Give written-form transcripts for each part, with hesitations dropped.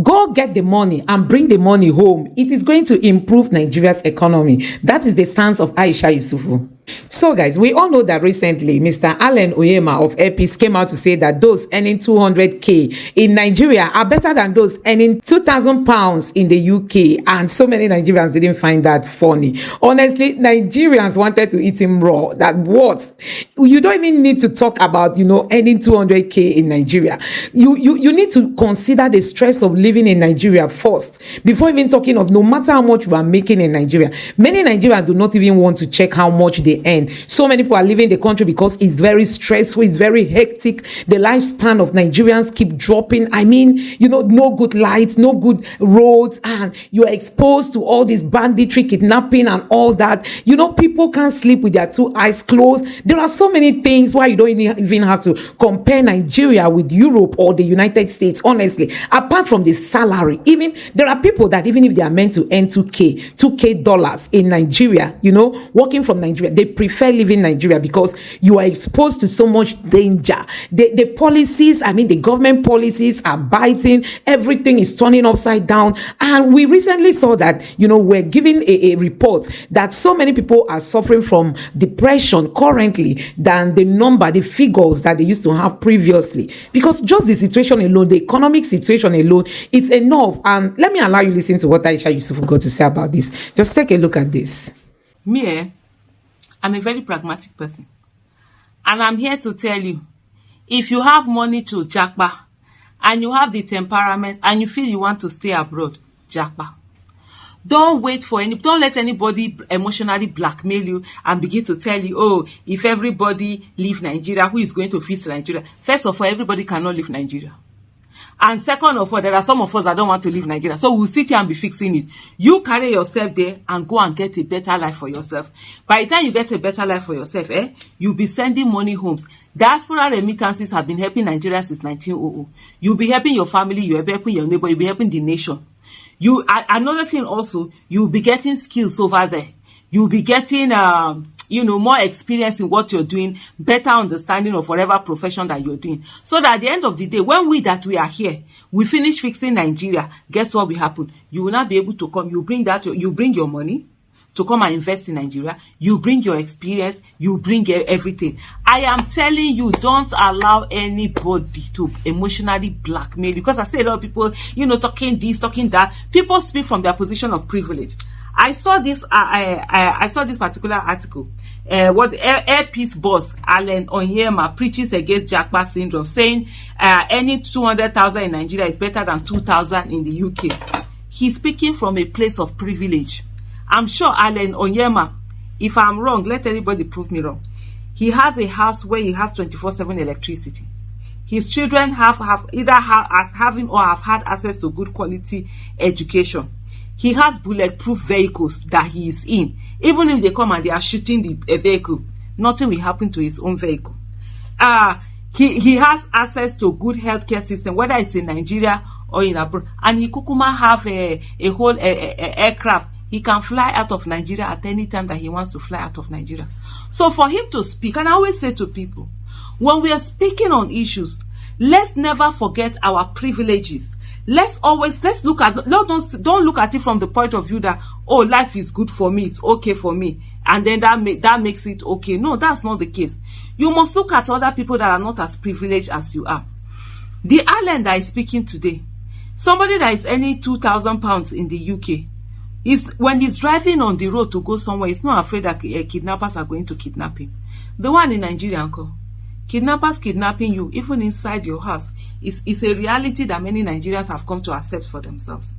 Go get the money and bring the money home. It is going to improve Nigeria's economy. That is the stance of Aisha Yesufu. So guys, we all know that recently Mr. Onyema of Airpeace came out to say that those earning 200k in Nigeria are better than those earning 2,000 pounds in the UK, and so many Nigerians didn't find that funny. Honestly, Nigerians wanted to eat him raw. That what? You don't even need to talk about, earning 200k in Nigeria. You need to consider the stress of living in Nigeria first before even talking of no matter how much you are making in Nigeria. Many Nigerians do not even want to check how much they earn. So many people are leaving the country because it's very stressful, it's very hectic. The lifespan of Nigerians keep dropping. I mean, no good lights, no good roads, and you are exposed to all this banditry, kidnapping, and all that. People can't sleep with their two eyes closed. There are so many things why you don't even have to compare Nigeria with Europe or the United States. Honestly, apart from the salary, even there are people that even if they are meant to earn $2K dollars in Nigeria, working from Nigeria, they prefer living in Nigeria because you are exposed to so much danger. The policies, the government policies are biting. Everything is turning upside down. And we recently saw that, we're given a report that so many people are suffering from depression currently than the figures that they used to have previously. Because just the situation alone, the economic situation alone, is enough. And let me allow you to listen to what Aisha Yesufu got to say about this. Just take a look at this. I'm a very pragmatic person. And I'm here to tell you, if you have money to japa, and you have the temperament, and you feel you want to stay abroad, japa. Don't let anybody emotionally blackmail you and begin to tell you, if everybody leave Nigeria, who is going to fix Nigeria? First of all, everybody cannot leave Nigeria. And second of all, there are some of us that don't want to leave Nigeria. So we'll sit here and be fixing it. You carry yourself there and go and get a better life for yourself. By the time you get a better life for yourself, you'll be sending money homes. Diaspora remittances have been helping Nigeria since 1900. You'll be helping your family, you'll be helping your neighbor, you'll be helping the nation. Another thing also, you'll be getting skills over there. You'll be getting, more experience in what you're doing, better understanding of whatever profession that you're doing. So that at the end of the day, when we are here, we finish fixing Nigeria, guess what will happen? You will not be able to come. You bring your money to come and invest in Nigeria. You bring your experience. You bring everything. I am telling you, don't allow anybody to emotionally blackmail you. Because I see a lot of people, talking this, talking that. People speak from their position of privilege. I saw this. I saw this particular article. What Airpeace boss Onyema preaches against japa syndrome, saying any 200,000 in Nigeria is better than 2,000 in the UK. He's speaking from a place of privilege. I'm sure Onyema, if I'm wrong, let anybody prove me wrong. He has a house where he has 24/7 electricity. His children have having or have had access to good quality education. He has bulletproof vehicles that he is in. Even if they come and they are shooting the vehicle, nothing will happen to his own vehicle. He has access to good healthcare system, whether it's in Nigeria or in abroad. And he kukuma have a whole aircraft. He can fly out of Nigeria at any time that he wants to fly out of Nigeria. So for him to speak, and I always say to people, when we are speaking on issues, let's never forget our privileges. Let's look at, don't look at it from the point of view that, life is good for me, it's okay for me, and then that makes it okay. No, that's not the case. You must look at other people that are not as privileged as you are. The island that is speaking today, somebody that is earning 2,000 pounds in the UK, when he's driving on the road to go somewhere, he's not afraid that kidnappers are going to kidnap him. The one in Nigeria, uncle, kidnappers kidnapping you, even inside your house, is a reality that many Nigerians have come to accept for themselves.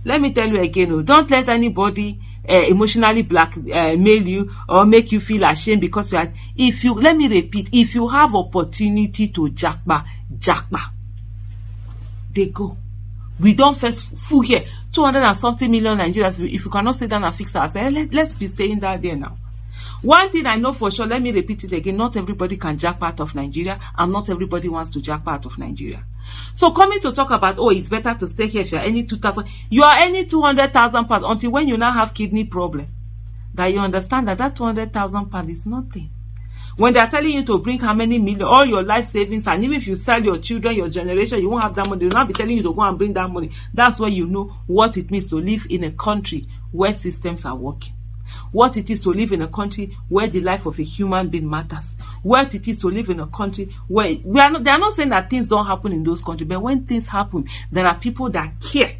Let me tell you again, don't let anybody emotionally blackmail you or make you feel ashamed because let me repeat, if you have opportunity to japa, they go. We don't first fool here. 200 and something million Nigerians, if you cannot sit down and fix ourselves, let's be staying down there now. One thing I know for sure, let me repeat it again, not everybody can jack part of Nigeria, and not everybody wants to jack part of Nigeria. So coming to talk about, it's better to stay here if you're earning 2,000, you are earning 200,000 pounds until when you now have kidney problem, that you understand that 200,000 pounds is nothing. When they are telling you to bring how many million, all your life savings, and even if you sell your children, your generation, you won't have that money. They will not be telling you to go and bring that money. That's why you know what it means to live in a country where systems are working. What it is to live in a country where the life of a human being matters. What it is to live in a country where they are not saying that things don't happen in those countries, but when things happen, there are people that care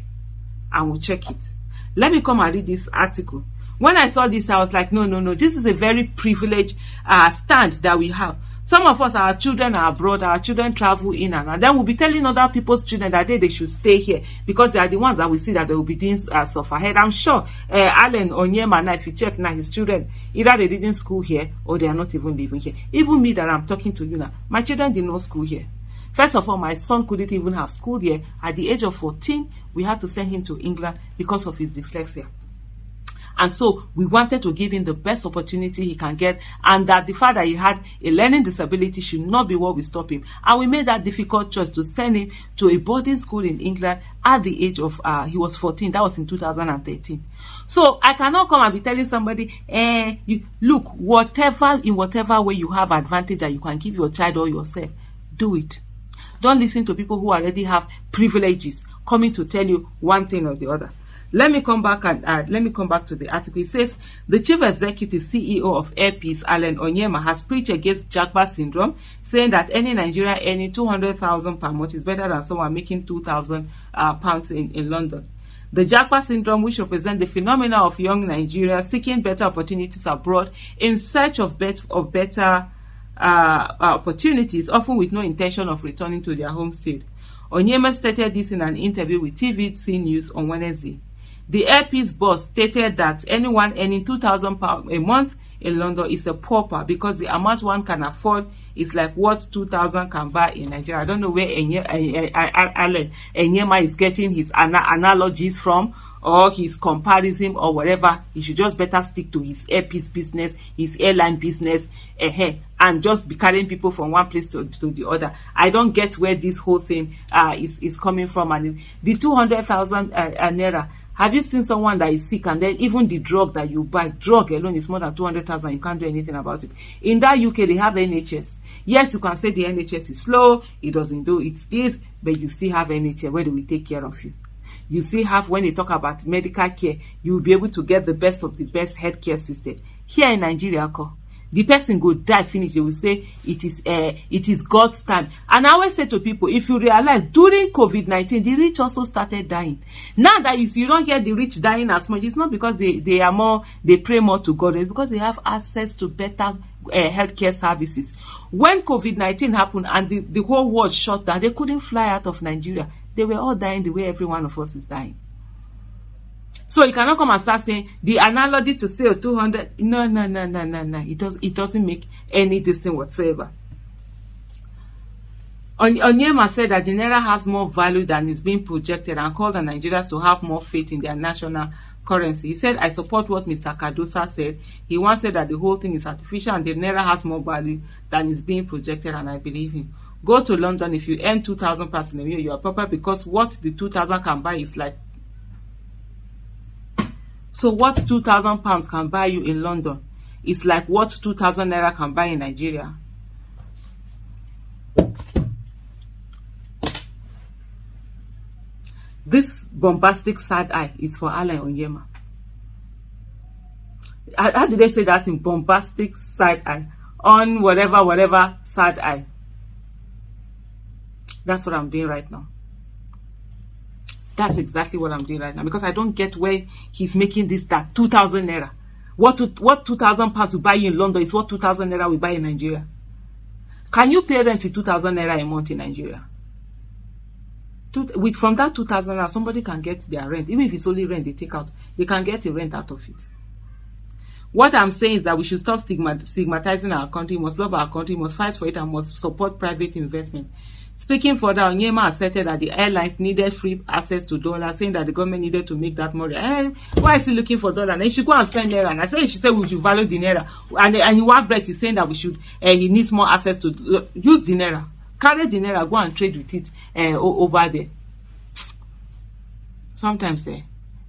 and will check it. Let me come and read this article. When I saw this, I was like, no, this is a very privileged stand that we have. Some of us, our children are abroad, our children travel in and out. Then we'll be telling other people's children that they should stay here because they are the ones that we see that they will be doing suffer ahead. I'm sure Allen Onyema, now, if you check now, his children, either they didn't school here or they are not even living here. Even me that I'm talking to you now, my children did not school here. First of all, my son couldn't even have school here. At the age of 14, we had to send him to England because of his dyslexia. And so we wanted to give him the best opportunity he can get, and that the fact that he had a learning disability should not be what will stop him. And we made that difficult choice to send him to a boarding school in England at the age of, he was 14. That was in 2013. So I cannot come and be telling somebody, look, in whatever way you have advantage that you can give your child or yourself, do it. Don't listen to people who already have privileges coming to tell you one thing or the other. Let me come back to the article. It says the chief executive CEO of Air Peace, Allen Onyema, has preached against japa syndrome, saying that any Nigerian earning 200,000 per month is better than someone making 2,000 pounds in London. The japa syndrome, which represents the phenomena of young Nigerians seeking better opportunities abroad in search of better opportunities, often with no intention of returning to their home state. Onyema stated this in an interview with TVC News on Wednesday. The Air Peace boss stated that anyone earning £2,000 a month in London is a pauper because the amount one can afford is like what 2,000 can buy in Nigeria. I don't know where Allen Onyema is getting his analogies from, or his comparison or whatever. He should just better stick to his Air Peace business, his airline business, and just be carrying people from one place to the other. I don't get where this whole thing is coming from. And the 200,000 naira, have you seen someone that is sick and then even the drug that you buy, drug alone is more than 200,000, you can't do anything about it. In that UK, they have NHS. Yes, you can say the NHS is slow, it doesn't do it's this, but you still have NHS where they will take care of you. You still have, when they talk about medical care, you will be able to get the best of the best healthcare system. Here in Nigeria, the person go die finish, they will say it is God's time. And I always say to people, if you realize during COVID-19, the rich also started dying. Now that you don't hear the rich dying as much, it's not because they pray more to God, it's because they have access to better healthcare services. When COVID-19 happened and the whole world shut down, they couldn't fly out of Nigeria. They were all dying the way every one of us is dying. So you cannot come and start saying the analogy to say 200. No. It doesn't make any distinction whatsoever. Onyema said that the naira has more value than is being projected and called on Nigerians to have more faith in their national currency. He said, I support what Mr. Kadosa said. He once said that the whole thing is artificial and the naira has more value than is being projected, and I believe him. Go to London. If you earn 2,000 pounds in a year, you are proper, because what the 2,000 can buy is like. So what 2,000 pounds can buy you in London is like what 2,000 naira can buy in Nigeria. This bombastic side eye is for Allen Onyema. How do they say that in bombastic side eye? On whatever side eye. That's what I'm doing right now. That's exactly what I'm doing right now, because I don't get where he's making that 2,000 naira. What 2,000 pounds will buy you in London is what 2,000 naira will buy in Nigeria. Can you pay rent with 2,000 naira a month in Nigeria? From that 2,000 naira, somebody can get their rent. Even if it's only rent they take out, they can get a rent out of it. What I'm saying is that we should stop stigmatizing our country. We must love our country, we must fight for it, and must support private investment. Speaking further, Onyema asserted that the airlines needed free access to dollars, saying that the government needed to make that money. Why is he looking for dollars? And he should go and spend naira. And I said he should say we should value the naira. And one breath is saying that we should. He needs more access to use the naira, carry the naira, go and trade with it over there. Sometimes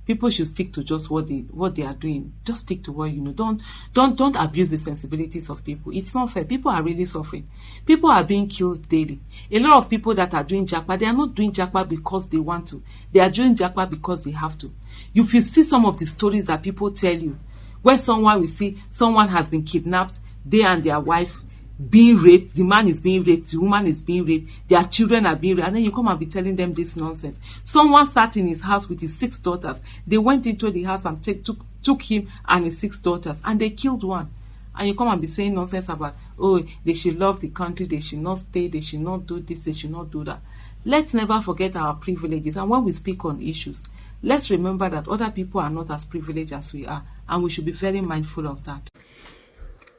People should stick to just what they are doing. Just stick to what you know. Don't abuse the sensibilities of people. It's not fair. People are really suffering. People are being killed daily. A lot of people that are doing japa, they are not doing japa because they want to. They are doing japa because they have to. If you see some of the stories that people tell you, where someone will see someone has been kidnapped, they and their wife being raped, the man is being raped, the woman is being raped, their children are being raped, and then you come and be telling them this nonsense. Someone sat in his house with his 6 daughters. They went into the house and took him and his 6 daughters, and they killed one. And you come and be saying nonsense about, oh, they should love the country, they should not stay, they should not do this, they should not do that. Let's never forget our privileges. And when we speak on issues, let's remember that other people are not as privileged as we are, and we should be very mindful of that.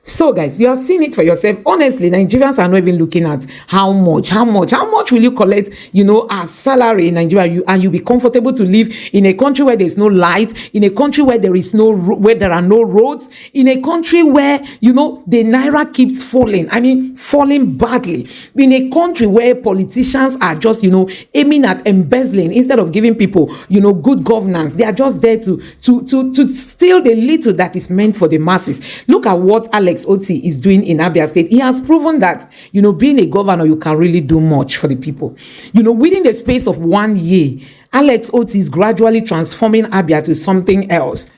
So guys, you have seen it for yourself. Honestly, Nigerians are not even looking at how much will you collect, as salary in Nigeria, and you be comfortable to live in a country where there's no light, in a country where there are no roads, in a country where, the naira keeps falling. I mean, falling badly. In a country where politicians are just, aiming at embezzling instead of giving people, good governance. They are just there to steal the little that is meant for the masses. Look at what Alex Oti is doing in Abia State. He has proven that, being a governor, you can really do much for the people. Within the space of 1 year, Alex Oti is gradually transforming Abia to something else.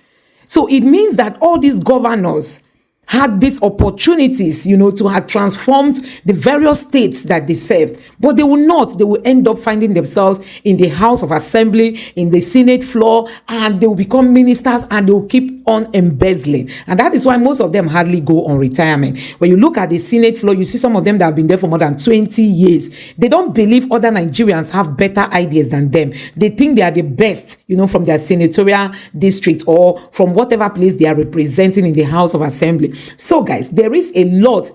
So it means that all these governors had these opportunities, to have transformed the various states that they served. But they will not. They will end up finding themselves in the House of Assembly, in the Senate floor, and they will become ministers, and they will keep on embezzling. And that is why most of them hardly go on retirement. When you look at the Senate floor, you see some of them that have been there for more than 20 years. They don't believe other Nigerians have better ideas than them. They think they are the best, from their senatorial district or from whatever place they are representing in the House of Assembly. So guys, there is a lot,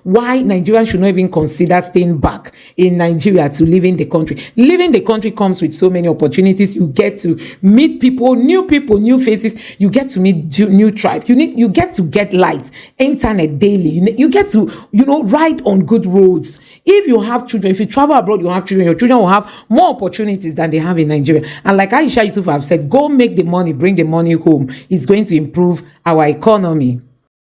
why Nigerians should not even consider staying back in Nigeria to live in the country. Living the country comes with so many opportunities. You get to meet people, new faces. You get to meet new tribes. You get to get light, internet daily. You get to, ride on good roads. If you have children, if you travel abroad, you have children, your children will have more opportunities than they have in Nigeria. And like Aisha Yesufu have said, go make the money, bring the money home. It's going to improve our economy.